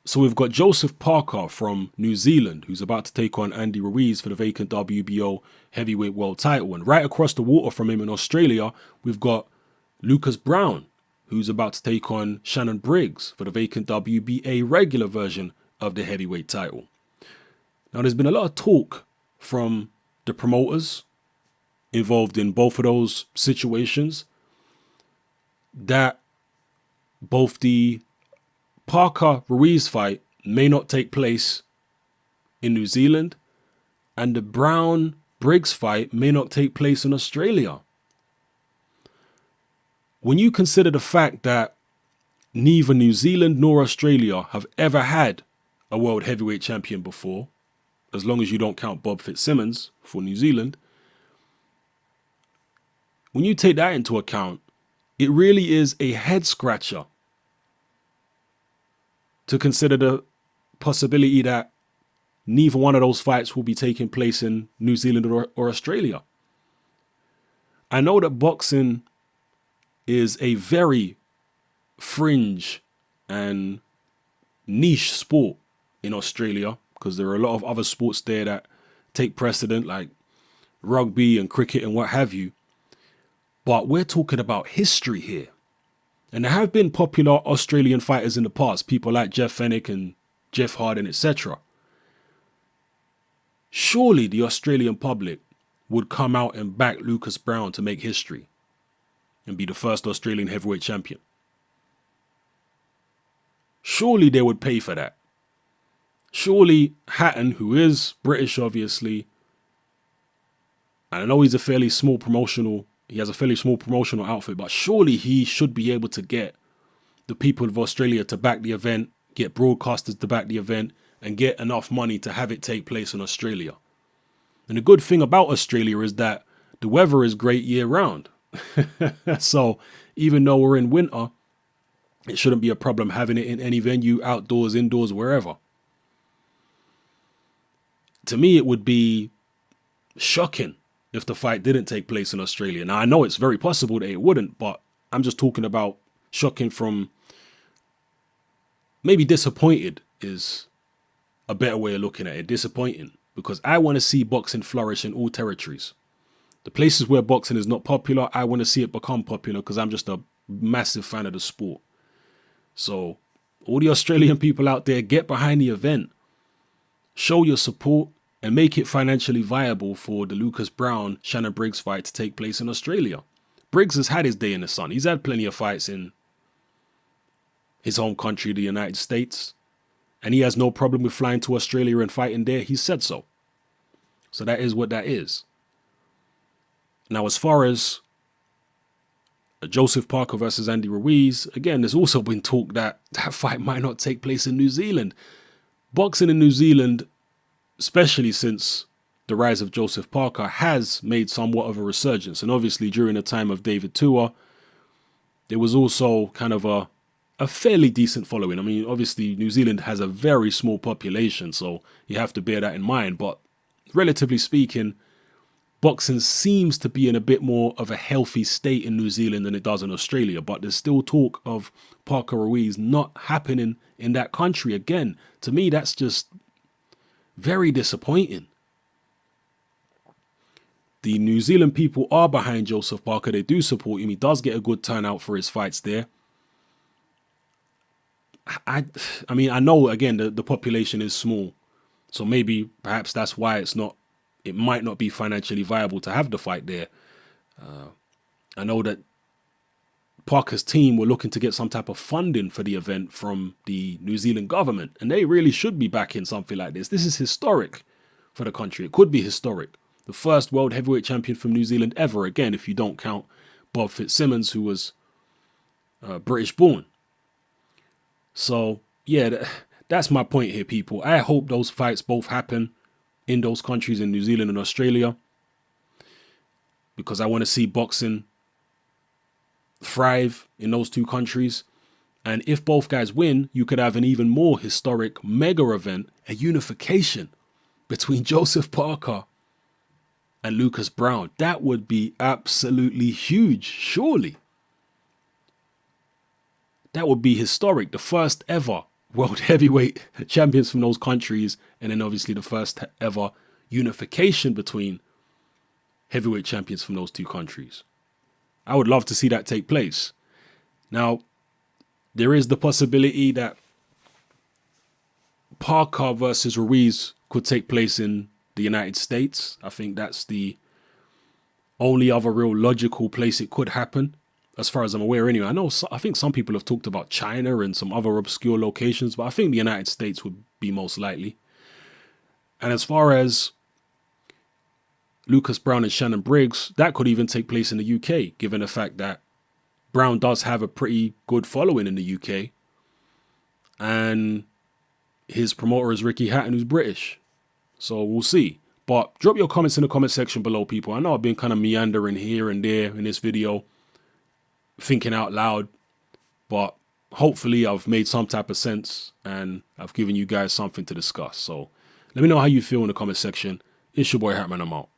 So we've got Joseph Parker from New Zealand, who's about to take on Andy Ruiz for the vacant WBO heavyweight world title. And right across the water from him in Australia, we've got Lucas Browne, who's about to take on Shannon Briggs for the vacant WBA regular version of the heavyweight title. Now, there's been a lot of talk from the promoters involved in both of those situations that both the Parker-Ruiz fight may not take place in New Zealand and the Browne-Briggs fight may not take place in Australia. When you consider the fact that neither New Zealand nor Australia have ever had a world heavyweight champion before, as long as you don't count Bob Fitzsimmons for New Zealand, when you take that into account, it really is a head scratcher to consider the possibility that neither one of those fights will be taking place in New Zealand or Australia. I know that boxing is a very fringe and niche sport in Australia because there are a lot of other sports there that take precedent, like rugby and cricket and what have you. But we're talking about history here. And there have been popular Australian fighters in the past, people like Jeff Fennick and Jeff Harden, etc. Surely the Australian public would come out and back Lucas Browne to make history and be the first Australian heavyweight champion. Surely they would pay for that. Surely Hatton, who is British obviously, and I know he has a fairly small promotional outfit, but surely he should be able to get the people of Australia to back the event, get broadcasters to back the event, and get enough money to have it take place in Australia. And the good thing about Australia is that the weather is great year round. So even though we're in winter, it shouldn't be a problem having it in any venue, outdoors, indoors, wherever. To me, it would be shocking if the fight didn't take place in Australia. Now, I know it's very possible that it wouldn't, but I'm just talking about shocking from maybe disappointed is a better way of looking at it. Disappointing, because I want to see boxing flourish in all territories. The places where boxing is not popular, I want to see it become popular because I'm just a massive fan of the sport. So all the Australian people out there, get behind the event, show your support, and make it financially viable for the Lucas Browne Shannon Briggs fight to take place in Australia. Briggs has had his day in the sun. He's had plenty of fights in his home country, the United States, and he has no problem with flying to Australia and fighting there. He said so. So that is what that is. Now, as far as Joseph Parker versus Andy Ruiz, again, there's also been talk that that fight might not take place in New Zealand. Boxing in New Zealand, especially since the rise of Joseph Parker, has made somewhat of a resurgence. And obviously during the time of David Tua, there was also kind of a fairly decent following. I mean, obviously New Zealand has a very small population, so you have to bear that in mind. But relatively speaking, boxing seems to be in a bit more of a healthy state in New Zealand than it does in Australia. But there's still talk of Parker Ruiz not happening in that country. Again, to me, that's just very disappointing. The New Zealand people are behind Joseph Parker. They do support him. He does get a good turnout for his fights there. I mean, I know, again, the population is small. So maybe, perhaps that's why it might not be financially viable to have the fight there. I know that Parker's team were looking to get some type of funding for the event from the New Zealand government, and they really should be backing something like this. This is historic for the country. It could be historic. The first world heavyweight champion from New Zealand ever, again, if you don't count Bob Fitzsimmons, who was British born. So, yeah, that's my point here, people. I hope those fights both happen in those countries, in New Zealand and Australia, because I want to see boxing thrive in those two countries. And if both guys win, you could have an even more historic mega event, a unification between Joseph Parker and Lucas Browne. That would be absolutely huge, surely. That would be historic, the first ever world heavyweight champions from those countries, and then obviously the first ever unification between heavyweight champions from those two countries. I would love to see that take place. Now, there is the possibility that Parker versus Ruiz could take place in the United States. I think that's the only other real logical place it could happen, as far as I'm aware anyway. I think some people have talked about China and some other obscure locations, but I think the United States would be most likely. And as far as Lucas Browne and Shannon Briggs, that could even take place in the UK, given the fact that Browne does have a pretty good following in the UK. And his promoter is Ricky Hatton, who's British. So we'll see. But drop your comments in the comment section below, people. I know I've been kind of meandering here and there in this video, thinking out loud, but hopefully I've made some type of sense and I've given you guys something to discuss. So let me know how you feel in the comment section. It's your boy Hatman, I'm out.